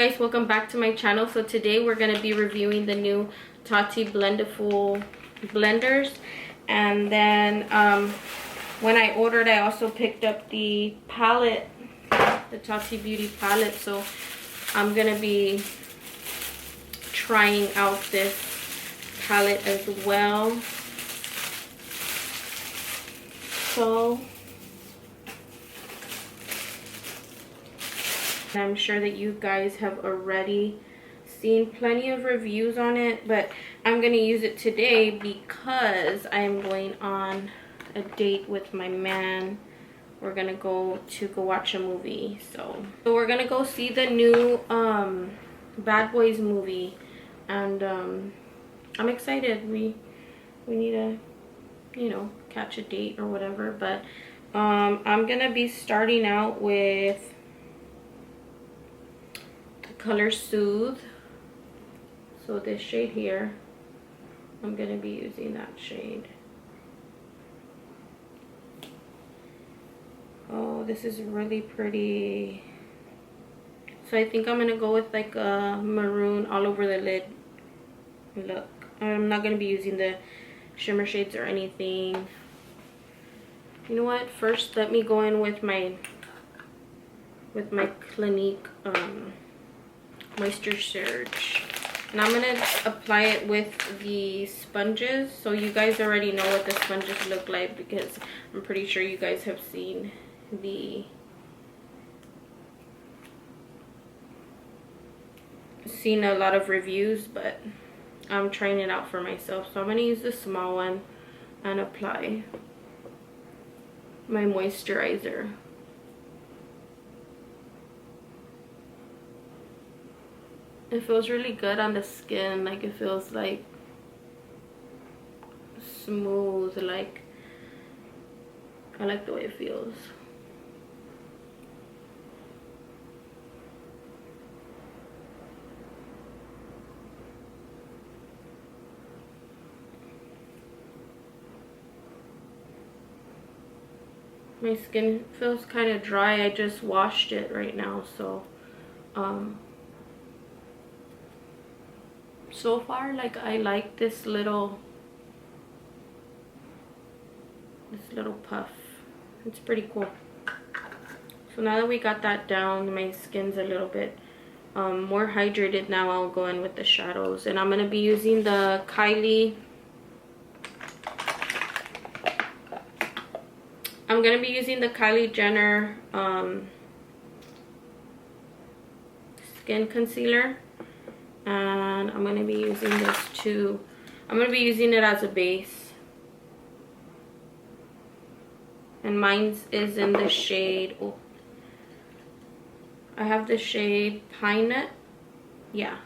guys, welcome back to my channel. So today we're going to be reviewing the new Tati Blendiful blenders. And then when I ordered, I also picked up the palette, the Tati Beauty palette. So I'm going to be trying out this palette as well. So I'm sure that you guys have already seen plenty of reviews on it, but I'm going to use it today because I'm going on a date with my man. We're going to go watch a movie. So we're going to go see the new Bad Boys movie, and I'm excited. We need to, you know, catch a date or whatever, but I'm going to be starting out with color Soothe. So this shade here, I'm going to be using that shade. Oh, this is really pretty. So I think I'm going to go with like a maroon all over the lid look. I'm not going to be using the shimmer shades or anything. You know what, first let me go in with my Clinique Moisture Surge, and I'm gonna apply it with the sponges. So you guys already know what the sponges look like because I'm pretty sure you guys have seen a lot of reviews, but I'm trying it out for myself. So I'm gonna use the small one and apply my moisturizer. It feels really good on the skin. Like, it feels like smooth. Like, I like the way it feels. My skin feels kind of dry. I just washed it right now, so so far, like, I like this little puff. It's pretty cool. So now that we got that down, my skin's a little bit more hydrated. Now I'll go in with the shadows, and I'm gonna be using the Kylie Jenner skin concealer, and I'm going to be using this too. I'm going to be using it as a base, and mine is in the shade, oh, I have the shade Pine Nut, yeah,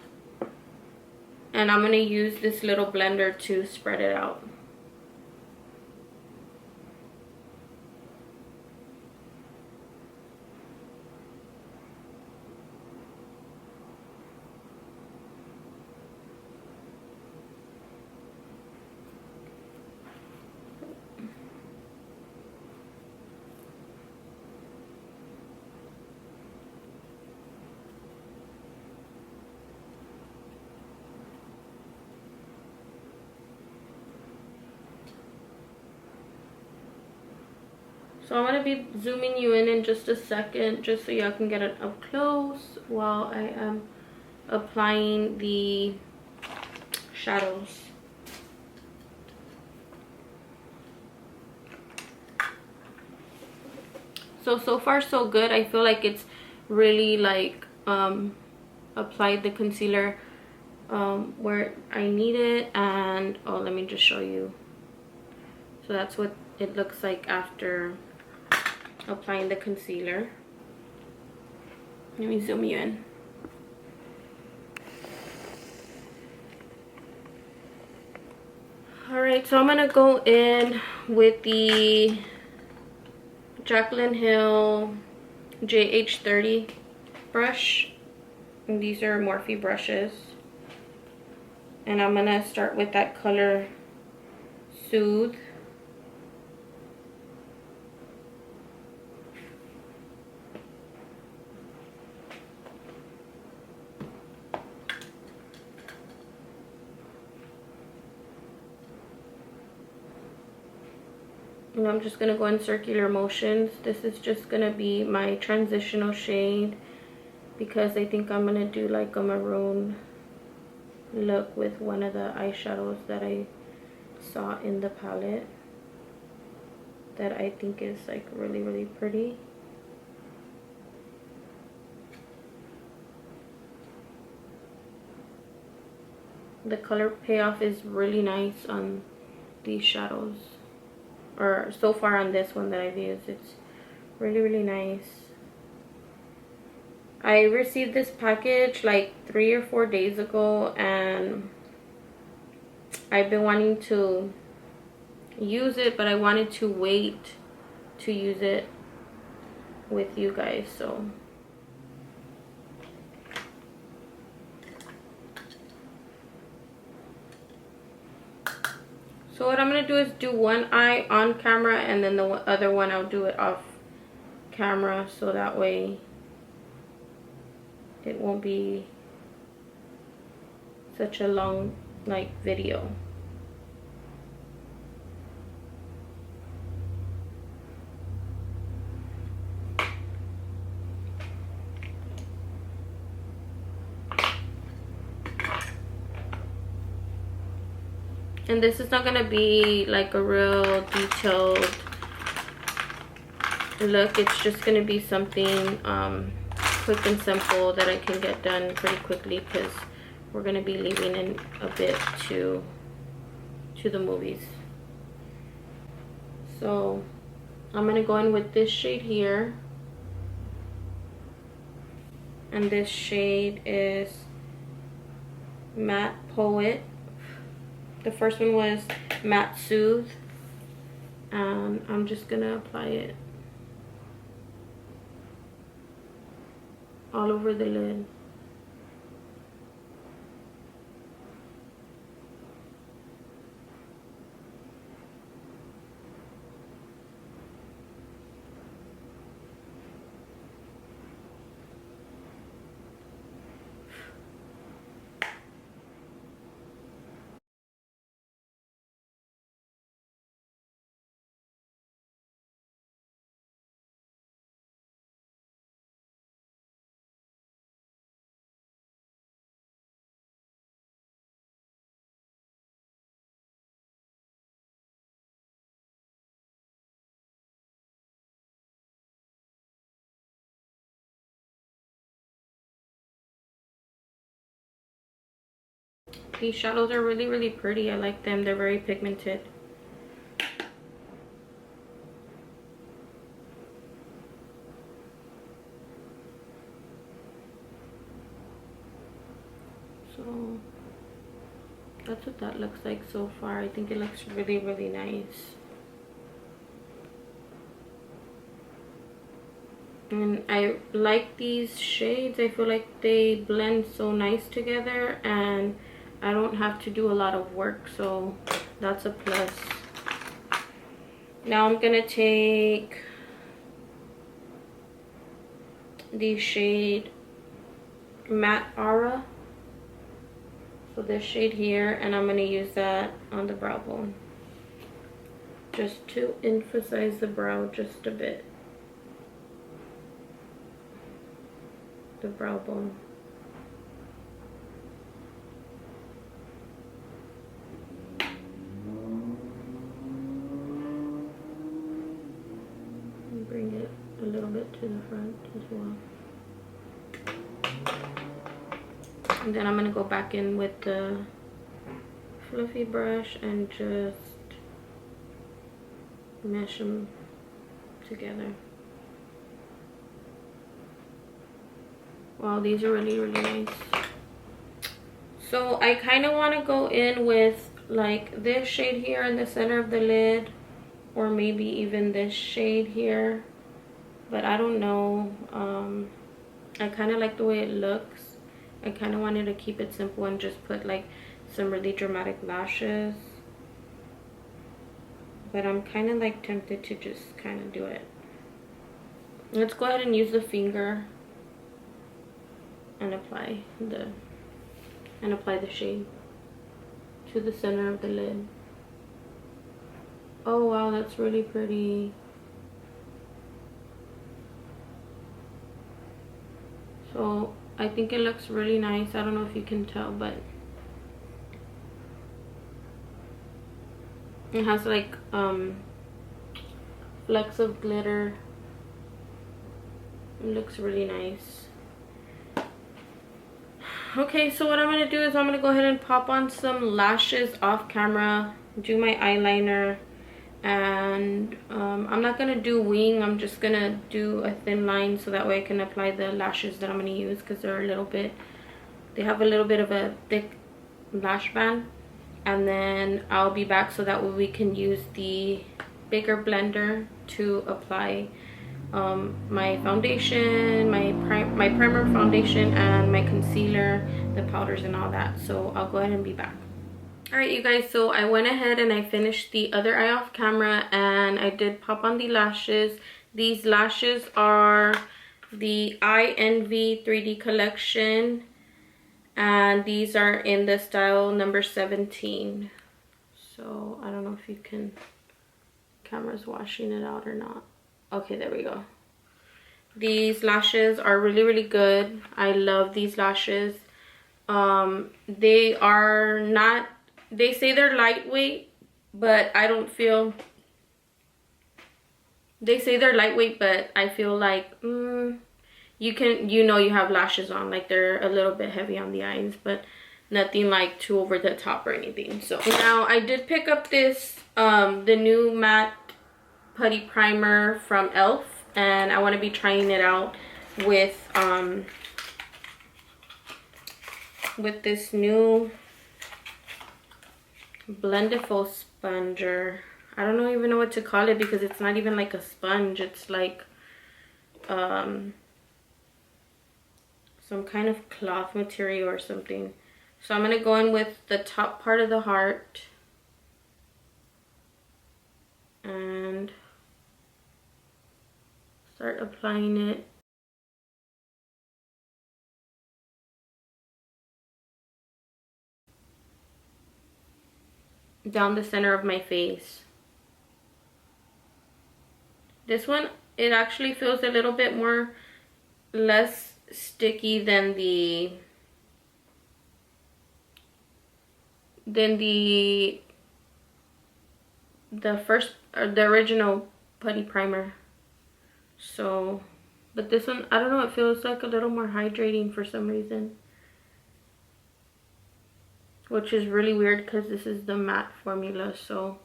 and I'm going to use this little blender to spread it out. So I'm going to be zooming you in just a second, just so y'all can get it up close while I am applying the shadows. So far so good. I feel like it's really like applied the concealer where I need it. And oh, let me just show you. So that's what it looks like after applying the concealer. Let me zoom you in. Alright, so I'm gonna go in with the Jaclyn Hill JH30 brush, and these are Morphe brushes, and I'm gonna start with that color Soothe. And I'm just going to go in circular motions. This is just going to be my transitional shade because I think I'm going to do like a maroon look with one of the eyeshadows that I saw in the palette that I think is like really, really pretty. The color payoff is really nice on these shadows, or so far on this one that I've used. It's really, really nice. I received this package like 3 or 4 days ago, and I've been wanting to use it, but I wanted to wait to use it with you guys. So what I'm gonna do is do one eye on camera, and then the other one I'll do it off camera, so that way it won't be such a long like video. And this is not gonna be like a real detailed look. It's just gonna be something quick and simple that I can get done pretty quickly because we're gonna be leaving in a bit to the movies. So I'm gonna go in with this shade here, and this shade is Matte Poet. The first one was Matte Soothe, and I'm just gonna apply it all over the lid. These shadows are really, really pretty. I like them. They're very pigmented. So that's what that looks like so far. I think it looks really, really nice. And I like these shades. I feel like they blend so nice together, and I don't have to do a lot of work, so that's a plus. Now I'm gonna take the shade Matte Aura, so this shade here, and I'm gonna use that on the brow bone just to emphasize the brow just a bit. The brow bone. And bring it a little bit to the front as well. And then I'm gonna go back in with the fluffy brush and just mesh them together. Wow, these are really, really nice. So I kind of want to go in with like this shade here in the center of the lid, or maybe even this shade here, but I don't know. I kind of like the way it looks. I kind of wanted to keep it simple and just put like some really dramatic lashes, but I'm kind of like tempted to just kind of do it. Let's go ahead and use the finger and apply the shade to the center of the lid. Oh wow, that's really pretty. So I think it looks really nice. I don't know if you can tell, but it has like flecks of glitter. It looks really nice. Okay, so what I'm gonna do is I'm gonna go ahead and pop on some lashes off camera, do my eyeliner, and I'm not gonna do wing. I'm just gonna do a thin line so that way I can apply the lashes that I'm gonna use, because they're a little bit, they have a little bit of a thick lash band. And then I'll be back so that way we can use the bigger blender to apply my foundation, my primer foundation, and my concealer, the powders and all that. So I'll go ahead and be back. All right, you guys, so I went ahead and I finished the other eye off camera, and I did pop on the lashes. These lashes are the I Envy 3D collection, and these are in the style number 17. So I don't know if you can, camera's washing it out or not. Okay, there we go. These lashes are really, really good. I love these lashes. They are not, they say they're lightweight, but I don't feel, they say they're lightweight, but I feel like you can, you know, you have lashes on, like they're a little bit heavy on the eyes, but nothing like too over the top or anything. So now I did pick up this the new matte putty primer from Elf, and I want to be trying it out with this new Blendiful sponger. I don't even know what to call it, because it's not even like a sponge. It's like some kind of cloth material or something. So I'm going to go in with the top part of the heart and start applying it. Down the center of my face. This one, it actually feels a little bit more, less sticky than the first, or the original putty primer. So, but this one, I don't know, it feels like a little more hydrating for some reason, which is really weird because this is the matte formula. So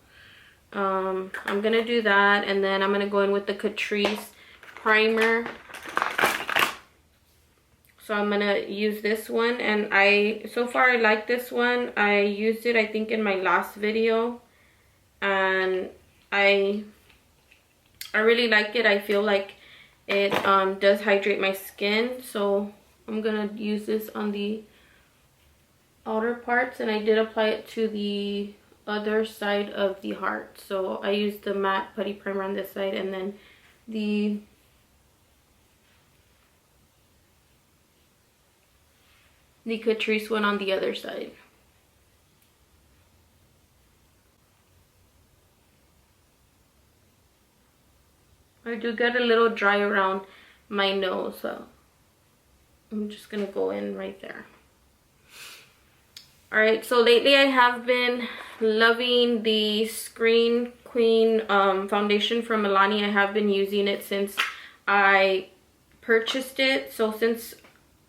I'm gonna do that, and then I'm gonna go in with the Catrice primer. So I'm gonna use this one, and so far I like this one. I used it, I think, in my last video, and I really like it. I feel like it does hydrate my skin. So I'm gonna use this on the outer parts, and I did apply it to the other side of the heart. So I used the matte putty primer on this side, and then the Catrice one on the other side. I do get a little dry around my nose, so I'm just gonna go in right there. All right, so lately I have been loving the Screen Queen foundation from Milani. I have been using it since I purchased it. So since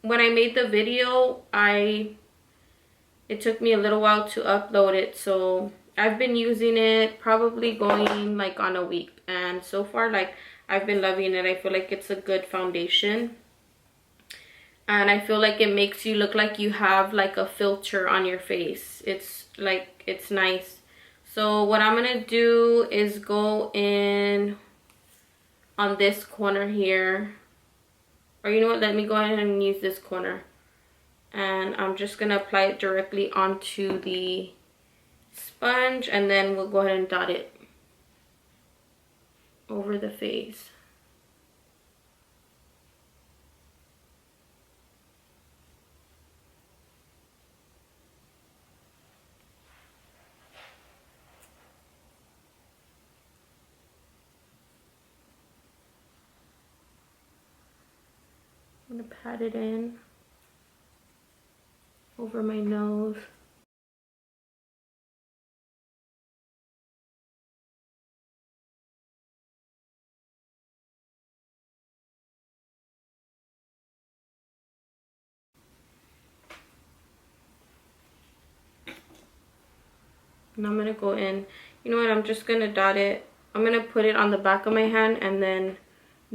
when I made the video, it took me a little while to upload it. So I've been using it, probably going like on a week, and so far, like, I've been loving it. I feel like it's a good foundation, and I feel like it makes you look like you have like a filter on your face. It's like, it's nice. So what I'm gonna do is go in on this corner here, or you know what, let me go ahead and use this corner, and I'm just gonna apply it directly onto the sponge, and then we'll go ahead and dot it over the face. I'm gonna pat it in over my nose. And I'm gonna go in. You know what? I'm just gonna dot it. I'm gonna put it on the back of my hand and then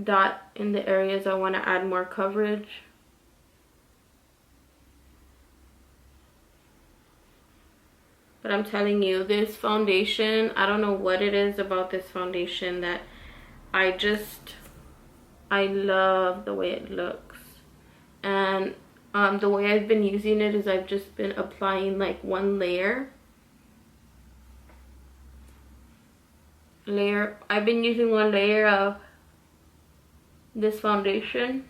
dot in the areas I want to add more coverage. But I'm telling you, this foundation, I don't know what it is about this foundation that I love the way it looks. And the way I've been using it is I've just been applying like one layer. I've been using one layer of this foundation.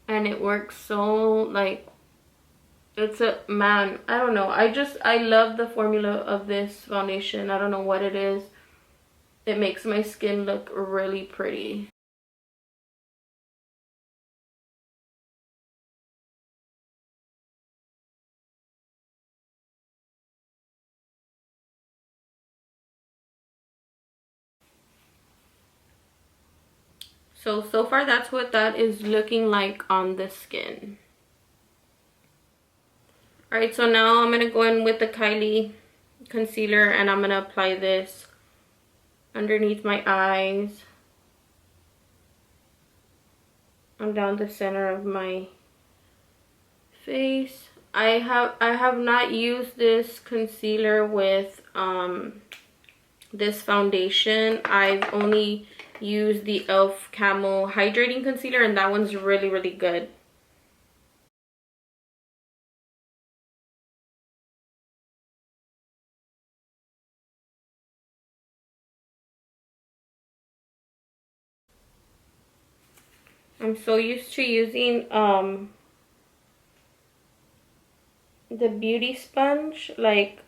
And it works so like, it's a, man, I don't know. I love the formula of this foundation. I don't know what it is. It makes my skin look really pretty. So far that's what that is looking like on the skin. Alright, so now I'm going to go in with the Kylie concealer and I'm going to apply this underneath my eyes and down the center of my face. I have not used this concealer with this foundation. I've only used the e.l.f. Camo Hydrating Concealer and that one's really, really good. I'm so used to using the beauty sponge, like,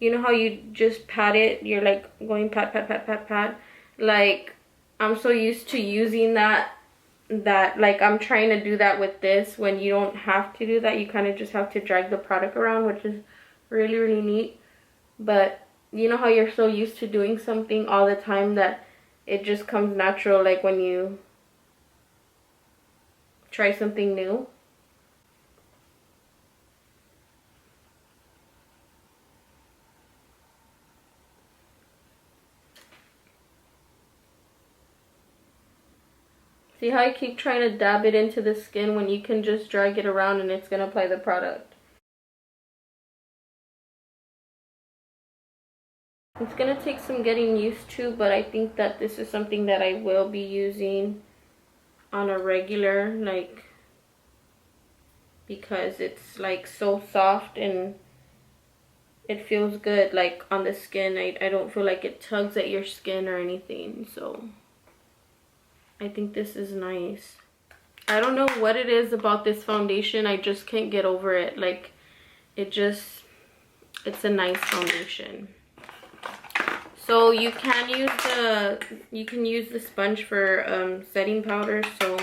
you know how you just pat it, you're like going pat pat pat pat pat, like I'm so used to using that like I'm trying to do that with this, when you don't have to do that. You kind of just have to drag the product around, which is really, really neat. But you know how you're so used to doing something all the time that it just comes natural, like when you try something new. See how I keep trying to dab it into the skin when you can just drag it around and it's going to apply the product. It's going to take some getting used to, but I think that this is something that I will be using on a regular, like, because it's like so soft and it feels good like on the skin. I don't feel like it tugs at your skin or anything, so I think this is nice. I don't know what it is about this foundation. I just can't get over it. Like, it's a nice foundation. So you can use the sponge for setting powder. So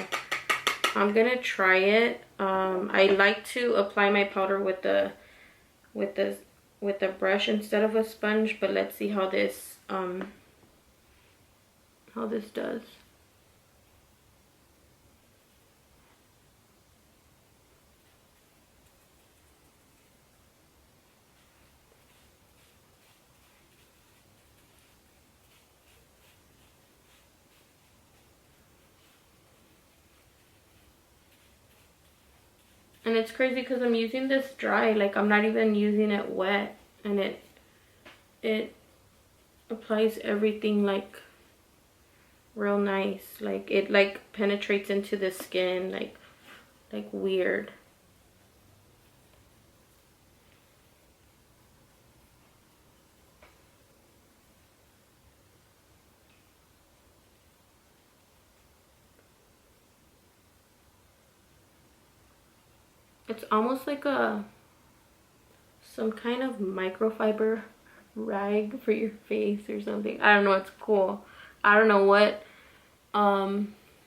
I'm gonna try it. I like to apply my powder with a brush instead of a sponge, but let's see how this does. And it's crazy because I'm using this dry, like I'm not even using it wet, and it applies everything like real nice. Like it like penetrates into the skin like weird. It's almost like some kind of microfiber rag for your face or something. I don't know, it's cool. I don't know what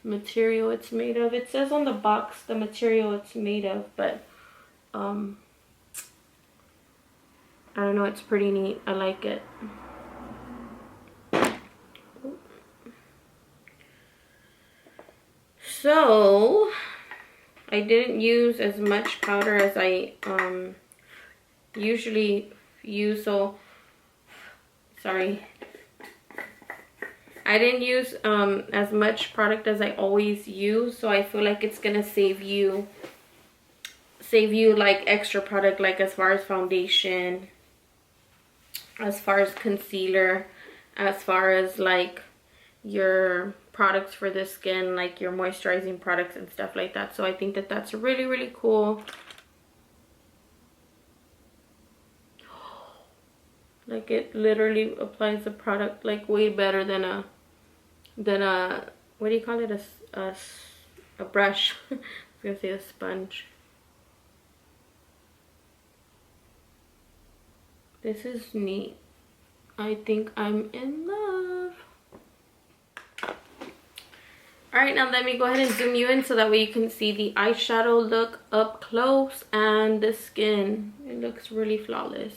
material it's made of. It says on the box the material it's made of, but I don't know, it's pretty neat. I like it. So I didn't use as much powder as I usually use, so sorry, I didn't use as much product as I always use, so I feel like it's gonna save you like extra product, like as far as foundation, as far as concealer, as far as like your products for the skin, like your moisturizing products and stuff like that. So I think that that's really, really cool. Like it literally applies the product like way better than a what do you call it, a brush. I was gonna say a sponge. This is neat. I think I'm in love. Alright, now let me go ahead and zoom you in so that way you can see the eyeshadow look up close and the skin. It looks really flawless.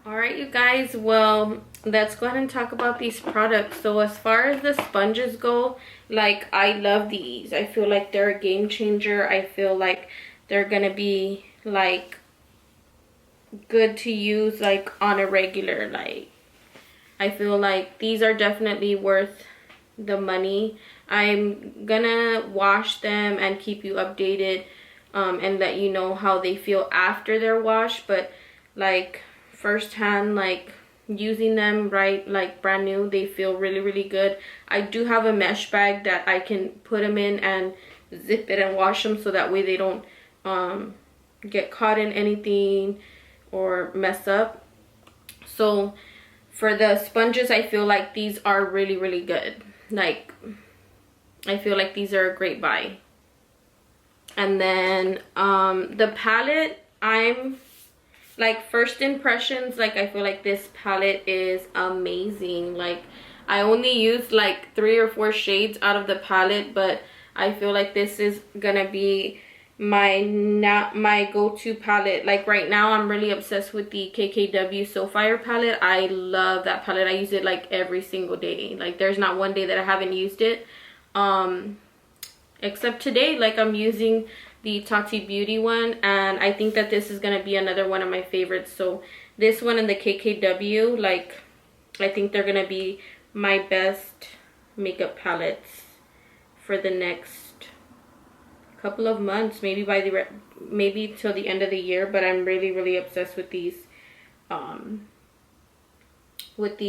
Alright, you guys, well, let's go ahead and talk about these products. So as far as the sponges go, like, I love these. I feel like they're a game changer. I feel like they're gonna be like good to use like on a regular. Like, I feel like these are definitely worth the money. I'm gonna wash them and keep you updated and let you know how they feel after they're washed, but like firsthand, like using them right, like brand new, they feel really, really good. I do have a mesh bag that I can put them in and zip it and wash them, so that way they don't get caught in anything or mess up. So for the sponges, I feel like these are really, really good. Like, I feel like these are a great buy. And then the palette, I'm like, first impressions, like, I feel like this palette is amazing. Like, I only used like 3 or 4 shades out of the palette, but I feel like this is gonna be my go-to palette. Like, right now I'm really obsessed with the KKW So Fire palette. I love that palette. I use it like every single day. Like, there's not one day that I haven't used it, except today. Like, I'm using the Tati Beauty one, and I think that this is gonna be another one of my favorites. So this one and the KKW, like, I think they're gonna be my best makeup palettes for the next couple of months, maybe till the end of the year. But I'm really, really obsessed with these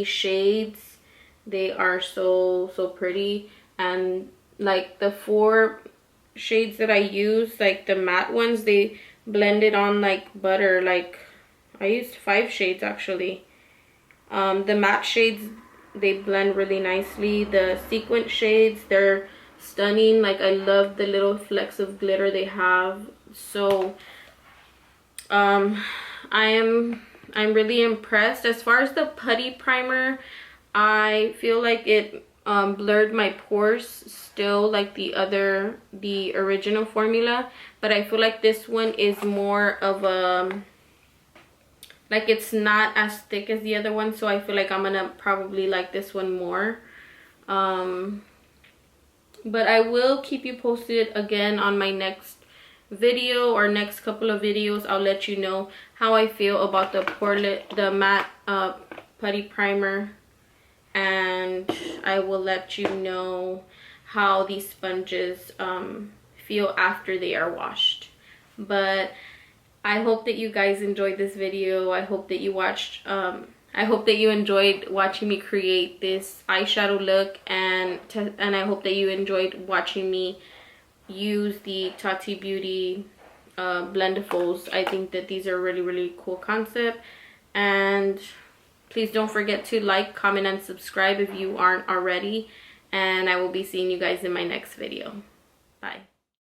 shades. They are so pretty, and like the 4 shades that I use, like the matte ones, they blended on like butter. Like, I used 5 shades actually. The matte shades, they blend really nicely. The sequin shades, they're stunning. Like, I love the little flecks of glitter they have. So I'm really impressed. As far as the putty primer, I feel like it blurred my pores still, like the original formula, but I feel like this one is more of a, like, it's not as thick as the other one, so I feel like I'm gonna probably like this one more. But I will keep you posted again on my next video or next couple of videos. I'll let you know how I feel about the matte putty primer, and I will let you know how these sponges feel after they are washed. But I hope that you guys enjoyed this video. I hope that you enjoyed watching me create this eyeshadow look, and I hope that you enjoyed watching me use the Tati Beauty Blendifuls. I think that these are a really, really cool concept, And please don't forget to like, comment, and subscribe if you aren't already. And I will be seeing you guys in my next video. Bye.